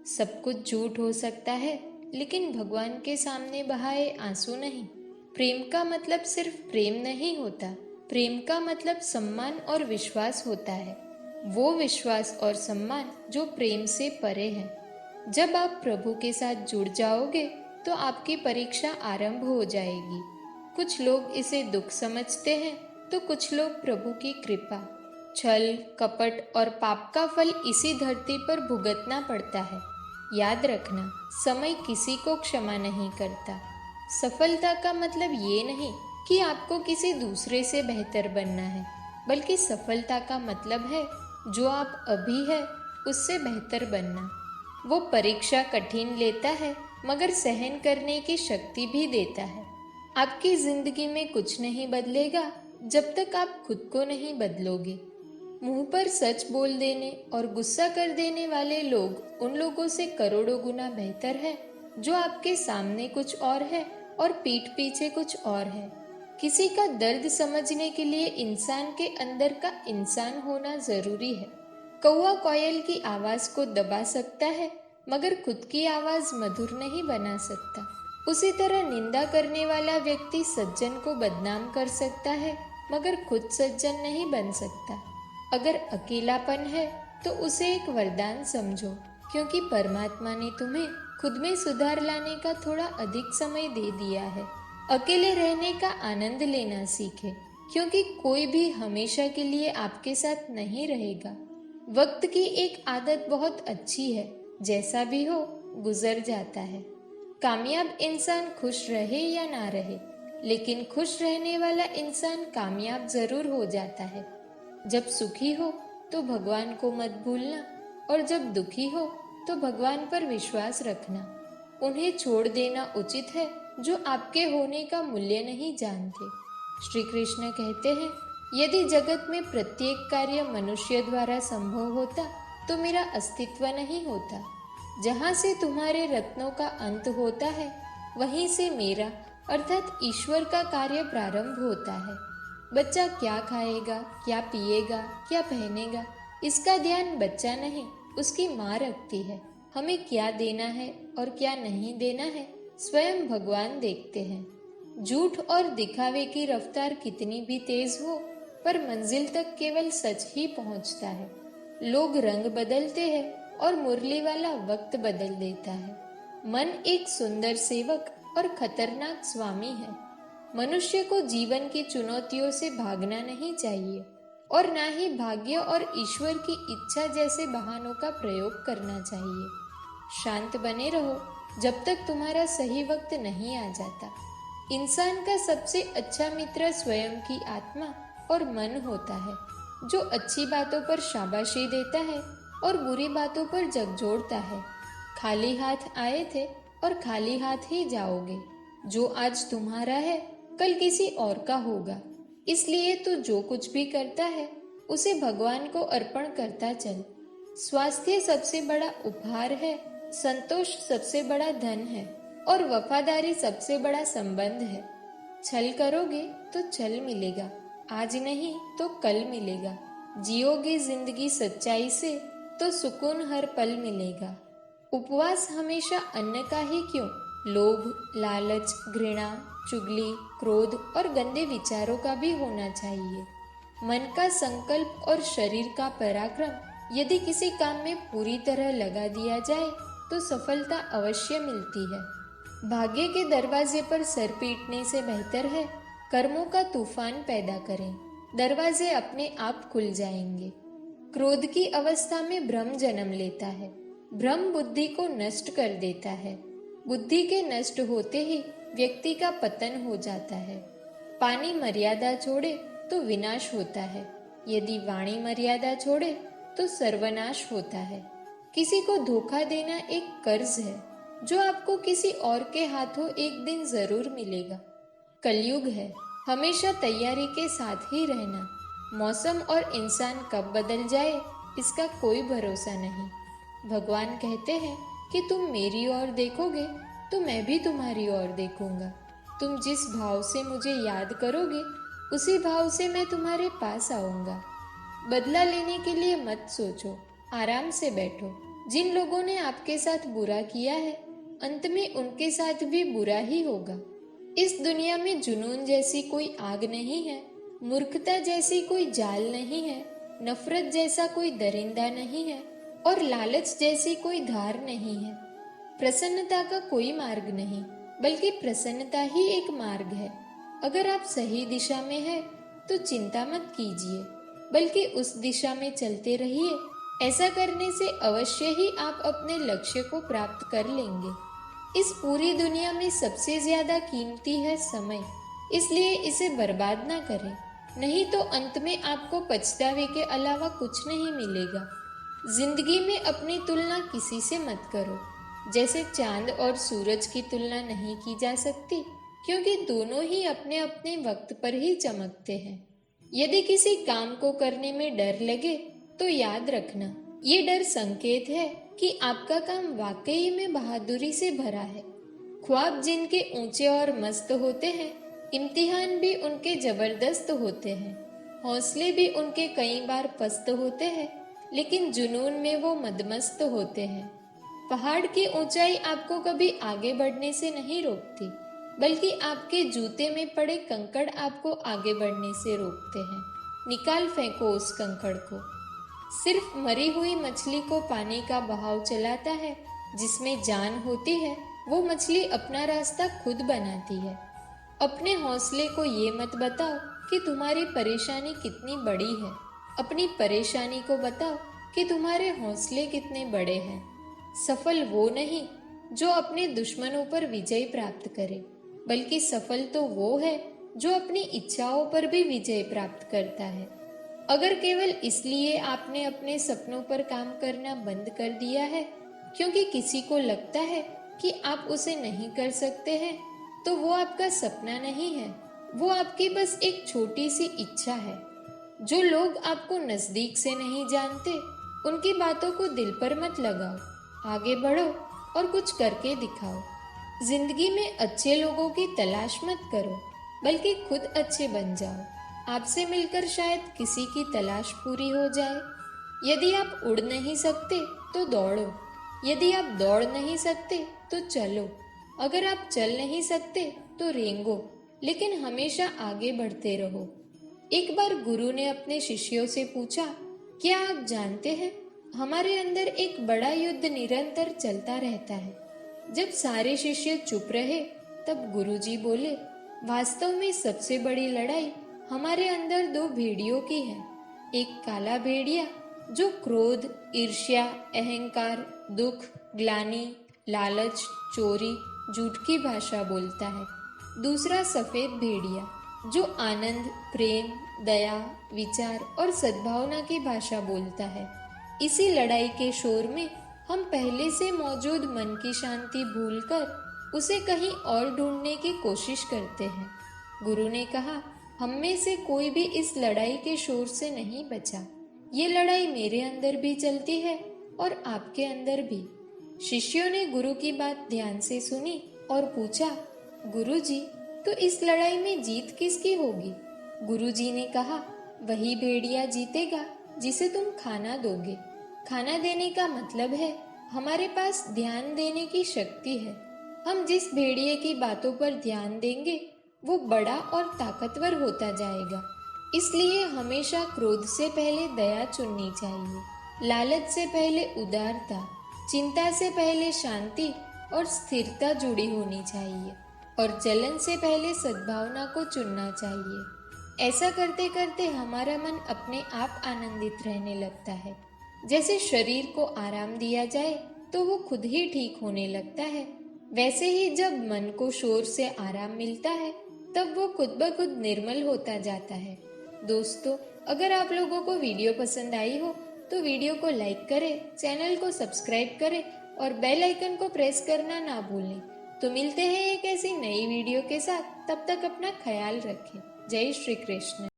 सब कुछ झूठ हो सकता है, लेकिन भगवान के सामने बहाए आंसू नहीं। प्रेम का मतलब सिर्फ प्रेम नहीं होता, प्रेम का मतलब सम्मान और विश्वास होता है। वो विश्वास और सम्मान जो प्रेम से परे है। जब आप प्रभु के साथ जुड़ जाओगे तो आपकी परीक्षा आरंभ हो जाएगी। कुछ लोग इसे दुख समझते हैं तो कुछ लोग प्रभु की कृपा। छल, कपट और पाप का फल इसी धरती पर भुगतना पड़ता है। याद रखना, समय किसी को क्षमा नहीं करता। सफलता का मतलब ये नहीं कि आपको किसी दूसरे से बेहतर बनना है, बल्कि सफलता का मतलब है जो आप अभी है उससे बेहतर बनना। वो परीक्षा कठिन लेता है, मगर सहन करने की शक्ति भी देता है। आपकी जिंदगी में कुछ नहीं बदलेगा जब तक आप खुद को नहीं बदलोगे। मुंह पर सच बोल देने और गुस्सा कर देने वाले लोग उन लोगों से करोड़ों गुना बेहतर है जो आपके सामने कुछ और है और पीठ पीछे कुछ और है। किसी का दर्द समझने के लिए इंसान के अंदर का इंसान होना जरूरी है। कौवा कोयल की आवाज को दबा सकता है, मगर खुद की आवाज मधुर नहीं बना सकता। उसी तरह निंदा करने वाला व्यक्ति सज्जन को बदनाम कर सकता है, मगर खुद सज्जन नहीं बन सकता। अगर अकेलापन है तो उसे एक वरदान समझो, क्योंकि परमात्मा ने तुम्हें खुद में सुधार लाने का थोड़ा अधिक समय दे दिया है। अकेले रहने का आनंद लेना सीखे, क्योंकि कोई भी हमेशा के लिए आपके साथ नहीं रहेगा। वक्त की एक आदत बहुत अच्छी है, जैसा भी हो गुजर जाता है। कामयाब इंसान खुश रहे या ना रहे, लेकिन खुश रहने वाला इंसान कामयाब जरूर हो जाता है। जब सुखी हो तो भगवान को मत भूलना, और जब दुखी हो तो भगवान पर विश्वास रखना। उन्हें छोड़ देना उचित है जो आपके होने का मूल्य नहीं जानते। श्री कृष्ण कहते हैं, यदि जगत में प्रत्येक कार्य मनुष्य द्वारा संभव होता तो मेरा अस्तित्व नहीं होता। जहाँ से तुम्हारे रत्नों का अंत होता है, वहीं से मेरा अर्थात ईश्वर का कार्य प्रारंभ होता है। बच्चा क्या खाएगा, क्या पिएगा, क्या पहनेगा, इसका ध्यान बच्चा नहीं, उसकी माँ रखती है। हमें क्या देना है और क्या नहीं देना है, स्वयं भगवान देखते हैं। झूठ और दिखावे की रफ्तार कितनी भी तेज हो, पर मंजिल तक केवल सच ही पहुंचता है। लोग रंग बदलते हैं और मुरली वाला वक्त बदल देता है। मन एक सुंदर सेवक और खतरनाक स्वामी है। मनुष्य को जीवन की चुनौतियों से भागना नहीं चाहिए, और ना ही भाग्य और ईश्वर की इच्छा जैसे बहानों का प्रयोग करना चाहिए। शांत बने रहो जब तक तुम्हारा सही वक्त नहीं आ जाता। इंसान का सबसे अच्छा मित्र स्वयं की आत्मा और मन होता है, जो अच्छी बातों पर शाबाशी देता है और बुरी बातों पर झकझोरता है। खाली हाथ आए थे और खाली हाथ ही जाओगे। जो आज तुम्हारा है कल किसी और का होगा। इसलिए तू जो कुछ भी करता है उसे भगवान को अर्पण करता चल। स्वास्थ्य सबसे बड़ा उपहार है, संतोष सबसे बड़ा धन है, और वफादारी सबसे बड़ा संबंध है। छल करोगे तो छल मिलेगा, आज नहीं तो कल मिलेगा। जियोगे जिंदगी सच्चाई से तो सुकून हर पल मिलेगा। उपवास हमेशा अन्न का ही क्यों, लोभ, लालच, घृणा, चुगली, क्रोध और गंदे विचारों का भी होना चाहिए। मन का संकल्प और शरीर का पराक्रम यदि किसी काम में पूरी तरह लगा दिया जाए तो सफलता अवश्य मिलती है। भाग्य के दरवाजे पर सर पीटने से बेहतर है कर्मों का तूफान पैदा करें, दरवाजे अपने आप खुल जाएंगे। क्रोध की अवस्था में भ्रम जन्म लेता है। भ्रम बुद्धि को नष्ट कर देता है। बुद्धि के नष्ट होते ही व्यक्ति का पतन हो जाता है। पानी मर्यादा छोड़े तो विनाश होता है, यदि वाणी मर्यादा छोड़े तो सर्वनाश होता है। किसी को धोखा देना एक कर्ज है जो आपको किसी और के हाथों एक दिन जरूर मिलेगा। कलयुग है, हमेशा तैयारी के साथ ही रहना। मौसम और इंसान कब बदल जाए इसका कोई भरोसा नहीं। भगवान कहते हैं कि तुम मेरी ओर देखोगे तो मैं भी तुम्हारी ओर देखूंगा। तुम जिस भाव से मुझे याद करोगे उसी भाव से मैं तुम्हारे पास आऊंगा। बदला लेने के लिए मत सोचो, आराम से बैठो। जिन लोगों ने आपके साथ बुरा किया है, अंत में उनके साथ भी बुरा ही होगा। इस दुनिया में जुनून जैसी कोई आग नहीं है, मूर्खता जैसी कोई जाल नहीं है, नफरत जैसा कोई दरिंदा नहीं है और लालच जैसी कोई धार नहीं है। प्रसन्नता का कोई मार्ग नहीं, बल्कि प्रसन्नता ही एक मार्ग है। अगर आप सही दिशा में हैं, तो चिंता मत कीजिए, बल्कि उस दिशा में चलते रहिए। ऐसा करने से अवश्य ही आप अपने लक्ष्य को प्राप्त कर लेंगे। इस पूरी दुनिया में सबसे ज्यादा कीमती है समय, इसलिए इसे बर्बाद ना करें, नहीं तो अंत में आपको पछतावे के अलावा कुछ नहीं मिलेगा। जिंदगी में अपनी तुलना किसी से मत करो। जैसे चांद और सूरज की तुलना नहीं की जा सकती, क्योंकि दोनों ही अपने अपने वक्त पर ही चमकते हैं। यदि किसी काम को करने में डर लगे, तो याद रखना, ये डर संकेत है कि आपका काम वाकई में बहादुरी से भरा है। ख्वाब जिनके ऊंचे और मस्त होते हैं, इम्तिहान भी उनके जबरदस्त होते हैं, हौसले भी उनके कई बार पस्त होते हैं, लेकिन जुनून में वो मदमस्त होते हैं। पहाड़ की ऊंचाई आपको कभी आगे बढ़ने से नहीं रोकती, बल्कि आपके जूते में पड़े कंकड़ आपको आगे बढ़ने से रोकते हैं। निकाल फेंको उस कंकड़ को। सिर्फ मरी हुई मछली को पानी का बहाव चलाता है, जिसमें जान होती है वो मछली अपना रास्ता खुद बनाती है। अपने हौसले को ये मत बताओ कि तुम्हारी परेशानी कितनी बड़ी है, अपनी परेशानी को बताओ कि तुम्हारे हौसले कितने बड़े हैं। सफल वो नहीं जो अपने दुश्मनों पर विजय प्राप्त करे, बल्कि सफल तो वो है जो अपनी इच्छाओं पर भी विजय प्राप्त करता है। अगर केवल इसलिए आपने अपने सपनों पर काम करना बंद कर दिया है क्योंकि किसी को लगता है कि आप उसे नहीं कर सकते हैं, तो वो आपका सपना नहीं है, वो आपकी बस एक छोटी सी इच्छा है। जो लोग आपको नजदीक से नहीं जानते, उनकी बातों को दिल पर मत लगाओ। आगे बढ़ो और कुछ करके दिखाओ। जिंदगी में अच्छे लोगों की तलाश मत करो, बल्कि खुद अच्छे बन जाओ। आपसे मिलकर शायद किसी की तलाश पूरी हो जाए। यदि आप उड़ नहीं सकते तो दौड़ो, यदि आप दौड़ नहीं सकते तो चलो, अगर आप चल नहीं सकते तो रेंगो, लेकिन हमेशा आगे बढ़ते रहो। एक बार गुरु ने अपने शिष्यों से पूछा, क्या आप जानते हैं, हमारे अंदर एक बड़ा युद्ध निरंतर चलता रहता है। जब सारे शिष्य चुप रहे, तब गुरुजी बोले, वास्तव में सबसे बड़ी लड़ाई हमारे अंदर दो भेड़ियों की है। एक काला भेड़िया जो क्रोध, ईर्ष्या, अहंकार, दुख, ग्लानि, लालच, चोरी, झूठ की भाषा बोलता है। दूसरा सफेद भेड़िया जो आनंद, प्रेम, दया, विचार और सद्भावना की भाषा बोलता है। इसी लड़ाई के शोर में हम पहले से मौजूद मन की शांति भूलकर उसे कहीं और ढूंढने की कोशिश करते हैं। गुरु ने कहा, हम में से कोई भी इस लड़ाई के शोर से नहीं बचा। ये लड़ाई मेरे अंदर भी चलती है और आपके अंदर भी। शिष्यों ने गुरु की बात ध्यान से सुनी और पूछा, गुरु जी, तो इस लड़ाई में जीत किसकी होगी? गुरु जी ने कहा, वही भेड़िया जीतेगा जिसे तुम खाना दोगे। खाना देने का मतलब है हमारे पास ध्यान देने की शक्ति है। हम जिस भेड़िए की बातों पर ध्यान देंगे वो बड़ा और ताकतवर होता जाएगा। इसलिए हमेशा क्रोध से पहले दया चुननी चाहिए, लालच से पहले उदारता, चिंता से पहले शांति और स्थिरता जुड़ी होनी चाहिए, और जलन से पहले सद्भावना को चुनना चाहिए। ऐसा करते करते हमारा मन अपने आप आनंदित रहने लगता है। जैसे शरीर को आराम दिया जाए तो वो खुद ही ठीक होने लगता है, वैसे ही जब मन को शोर से आराम मिलता है तब वो खुद ब खुद निर्मल होता जाता है। दोस्तों, अगर आप लोगों को वीडियो पसंद आई हो तो वीडियो को लाइक करें, चैनल को सब्सक्राइब करें और बेल आइकन को प्रेस करना ना भूलें। तो मिलते हैं एक ऐसी नई वीडियो के साथ, तब तक अपना ख्याल रखें। जय श्री कृष्ण।